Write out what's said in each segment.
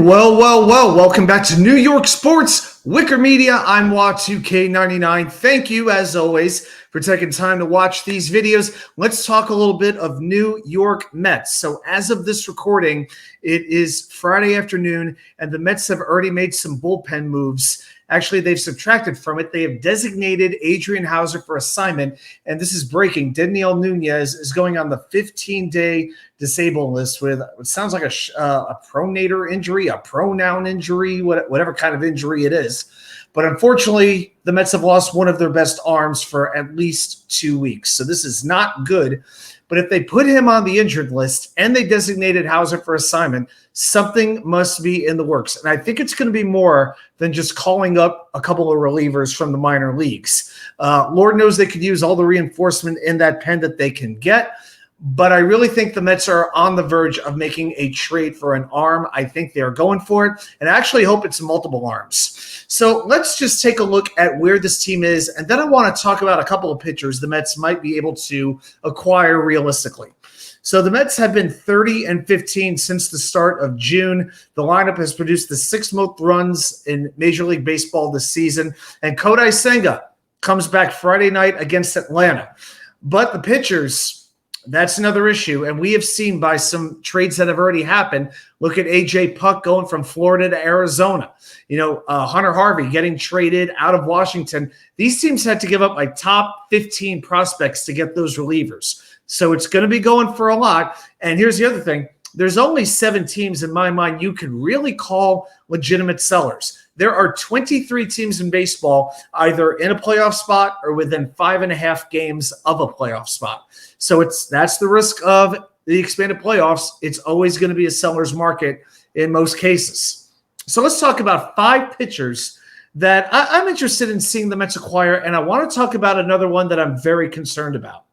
Well. Welcome back to New York Sports, WickerMedia. I'm Wa2K99. Thank you, as always, for taking time to watch these videos. Let's talk a little bit of New York Mets. So as of this recording, it is Friday afternoon, and the Mets have already made some bullpen moves. Actually, they've subtracted from it. They have designated Adrian Houser for assignment, and this is breaking. Dednielnunez is going on the 15-day disabled list with what sounds like a pronator injury, a pronoun injury, whatever kind of injury it is. But unfortunately, the Mets have lost one of their best arms for at least 2 weeks. So this is not good. But if they put him on the injured list and they designated Houser for assignment, something must be in the works. And I think it's going to be more than just calling up a couple of relievers from the minor leagues. Lord knows they could use all the reinforcement in that pen that they can get. But I really think the Mets are on the verge of making a trade for an arm. I think they're going for it, and I actually hope it's multiple arms. So let's just take a look at where this team is, and then I want to talk about a couple of pitchers the Mets might be able to acquire realistically. So the Mets have been 30-15 since the start of June. The lineup has produced the 6th most runs in Major League Baseball this season, and Kodai Senga comes back Friday night against Atlanta. But the pitchers, that's another issue, and we have seen by some trades that have already happened. Look at A.J. Puck going from Florida to Arizona. Hunter Harvey getting traded out of Washington. These teams had to give up like top 15 prospects to get those relievers. So it's going to be going for a lot. And here's the other thing. There's only 7 teams in my mind you can really call legitimate sellers. There are 23 teams in baseball either in a playoff spot or within 5.5 games of a playoff spot. So that's the risk of the expanded playoffs. It's always going to be a seller's market in most cases. So let's talk about 5 pitchers that I'm interested in seeing the Mets acquire, and I want to talk about another one that I'm very concerned about.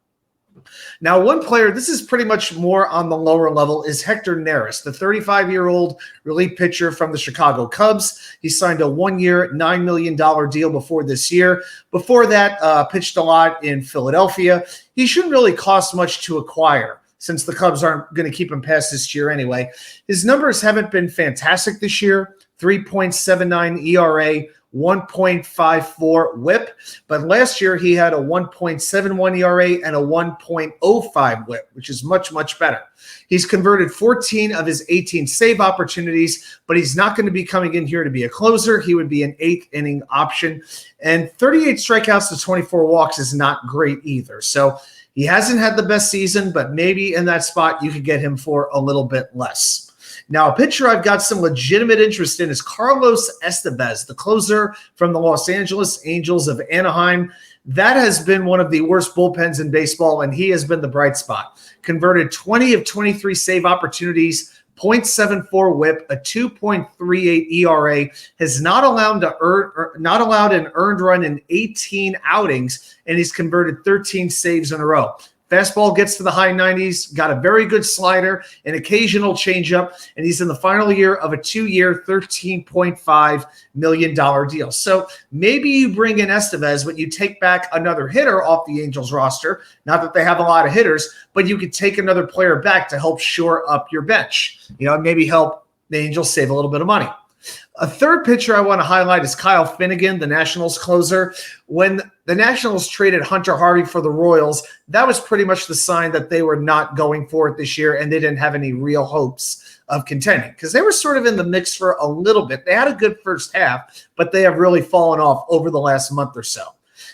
Now, one player, this is pretty much more on the lower level, is hectorneris, the 35-year-old relief pitcher from the Chicago Cubs. He signed a 1-year, $9 million deal before this year. Before that, pitched a lot in Philadelphia. He shouldn't really cost much to acquire since the Cubs aren't going to keep him past this year anyway. His numbers haven't been fantastic this year, 3.79 ERA, 1.54 whip, but last year he had a 1.71 ERA and a 1.05 whip, which is much, much better. He's converted 14 of his 18 save opportunities, but he's not going to be coming in here to be a closer. He would be an 8th inning option, and 38 strikeouts to 24 walks is not great either. So he hasn't had the best season, but maybe in that spot you could get him for a little bit less. Now, a pitcher I've got some legitimate interest in is Carlosestevez, the closer from the Los Angeles Angels of Anaheim. That has been one of the worst bullpens in baseball, and he has been the bright spot. Converted 20 of 23 save opportunities, 0.74 whip, a 2.38 ERA, has not allowed an earned run in 18 outings, and he's converted 13 saves in a row. Fastball gets to the high 90s, got a very good slider, an occasional changeup, and he's in the final year of a 2-year, $13.5 million deal. So maybe you bring in Estevez, but you take back another hitter off the Angels roster. Not that they have a lot of hitters, but you could take another player back to help shore up your bench. Maybe help the Angels save a little bit of money. A third pitcher I want to highlight is Kyle Finnegan, the Nationals closer. When the Nationals traded Hunter Harvey for the Royals, that was pretty much the sign that they were not going for it this year, and they didn't have any real hopes of contending because they were sort of in the mix for a little bit. They had a good first half, but they have really fallen off over the last month or so.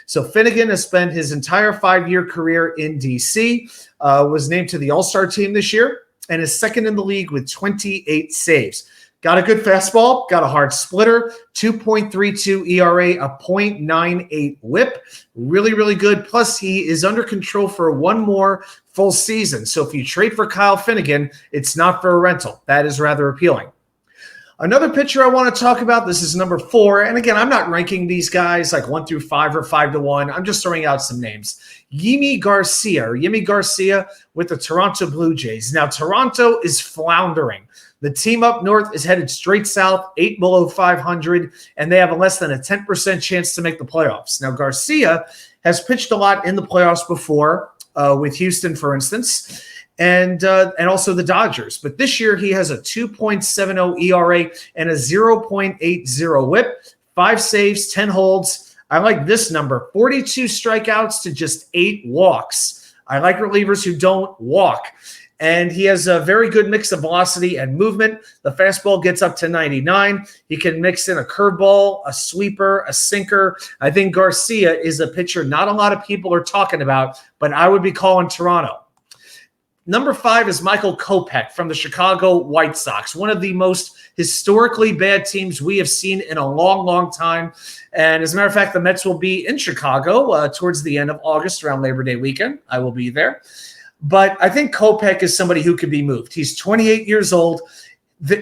So Finnegan has spent his entire 5-year career in D.C., was named to the All-Star team this year, and is second in the league with 28 saves. Got a good fastball, got a hard splitter, 2.32 ERA, a 0.98 whip. Really, really good. Plus, he is under control for one more full season. So if you trade for Kyle Finnegan, it's not for a rental. That is rather appealing. Another pitcher I want to talk about, this is number 4. And again, I'm not ranking these guys like 1 through 5 or 5 to 1. I'm just throwing out some names. Yimigarcia with the Toronto Blue Jays. Now, Toronto is floundering. The team up north is headed straight south, 8 below 500, and they have a less than a 10% chance to make the playoffs. Now, Garcia has pitched a lot in the playoffs before, with Houston, for instance, and also the Dodgers. But this year he has a 2.70 ERA and a 0.80 WHIP, 5 saves, 10 holds. I like this number, 42 strikeouts to just 8 walks. I like relievers who don't walk. And he has a very good mix of velocity and movement. The fastball gets up to 99. He can mix in a curveball, a sweeper, a sinker. I think Garcia is a pitcher not a lot of people are talking about, but I would be calling Toronto. Number 5 is Michaelkopech from the Chicago White Sox, one of the most historically bad teams we have seen in a long, long time. And as a matter of fact, the Mets will be in Chicago towards the end of August around Labor Day weekend. I will be there. But I think Kopech is somebody who could be moved. He's 28 years old.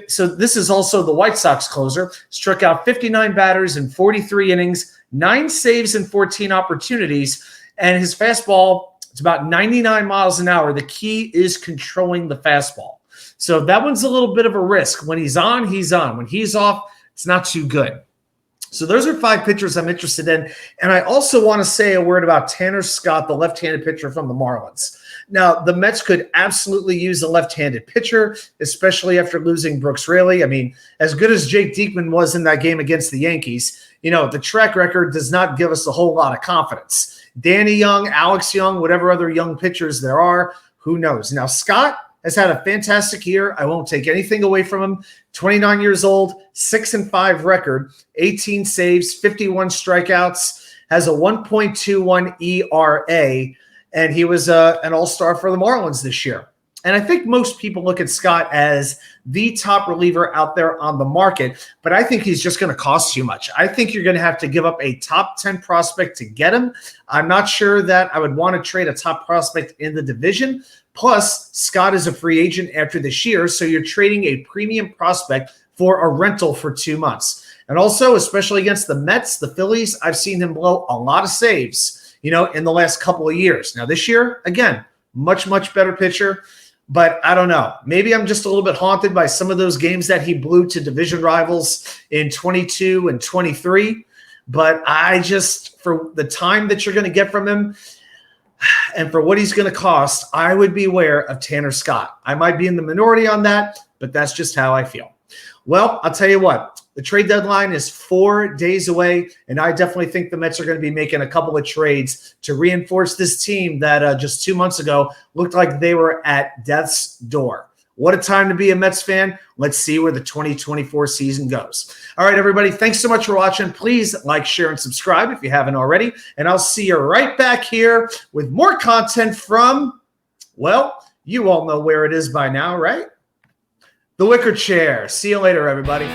So this is also the White Sox closer. Struck out 59 batters in 43 innings, 9 saves and 14 opportunities. And his fastball, it's about 99 miles an hour. The key is controlling the fastball. So that one's a little bit of a risk. When he's on, he's on. When he's off, it's not too good. So those are 5 pitchers I'm interested in. And I also want to say a word about Tanner Scott, the left-handed pitcher from the Marlins. Now, the Mets could absolutely use a left-handed pitcher, especially after losing Brooks Raley. I mean, as good as Jake Diekman was in that game against the Yankees, the track record does not give us a whole lot of confidence. Danny Young, Alex Young, whatever other young pitchers there are, who knows? Now, Scott has had a fantastic year. I won't take anything away from him. 29 years old, 6-5 record, 18 saves, 51 strikeouts, has a 1.21 ERA. And he was an all-star for the Marlins this year. And I think most people look at Scott as the top reliever out there on the market, but I think he's just going to cost too much. I think you're going to have to give up a top 10 prospect to get him. I'm not sure that I would want to trade a top prospect in the division. Plus, Scott is a free agent after this year, so you're trading a premium prospect for a rental for 2 months. And also, especially against the Mets, the Phillies, I've seen him blow a lot of saves, in the last couple of years. Now, this year, again, much, much better pitcher. But I don't know. Maybe I'm just a little bit haunted by some of those games that he blew to division rivals in 22 and 23. But for the time that you're going to get from him and for what he's going to cost, I would be aware of Tanner Scott. I might be in the minority on that, but that's just how I feel. Well, I'll tell you what. The trade deadline is 4 days away, and I definitely think the Mets are going to be making a couple of trades to reinforce this team that just 2 months ago looked like they were at death's door. What a time to be a Mets fan. Let's see where the 2024 season goes. All right, everybody, thanks so much for watching. Please like, share, and subscribe if you haven't already, and I'll see you right back here with more content from, well, you all know where it is by now, right? The Wicker Chair. See you later, everybody.